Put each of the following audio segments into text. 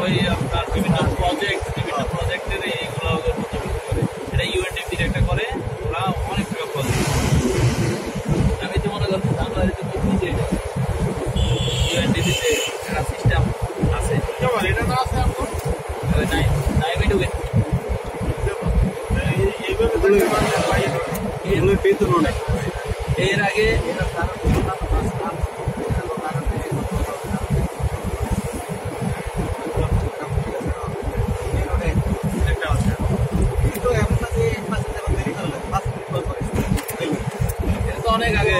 ওই আপনার বিভিন্ন প্রজেক্টের এইগুলো এটা ইউএনডিপির একটা করে ওরা অনেক টাকা প্রজেক্ট। আমি তো মনে করছি বাংলাদেশে করছি যে ইউএনডিপিতে একটা সিস্টেম আছে। এটা তো আছে এখন নাইমে ঢুকে এইভাবে বেতন অনেক। এর আগে অনেক আগে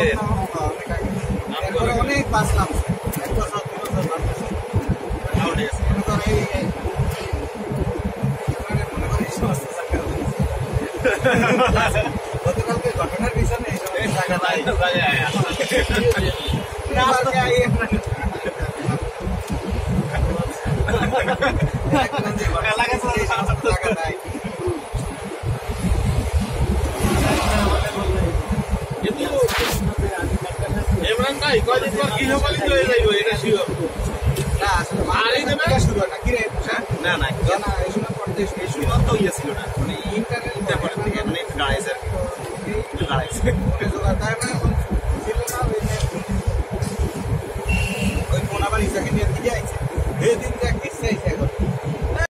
অনেক বাঁচলাম গতকালকে ঘটনার পিছনে এমরান ভাই কয়দিন পর গৃহপালিত হয়ে যাইব এটা শিওর না আসলে মারাই দেবে শুরু না কি রে না না না এই সময় পড়তে শুরু তো ইয়েছিল না মানে ইন্টারনেট পরে থেকে মানে গাড়াইছে গাড়াইছে ওই ফোন আবার ইসাকে নিয়ে দিকে আইছে এই দিন দেখ এসে আইছে এখন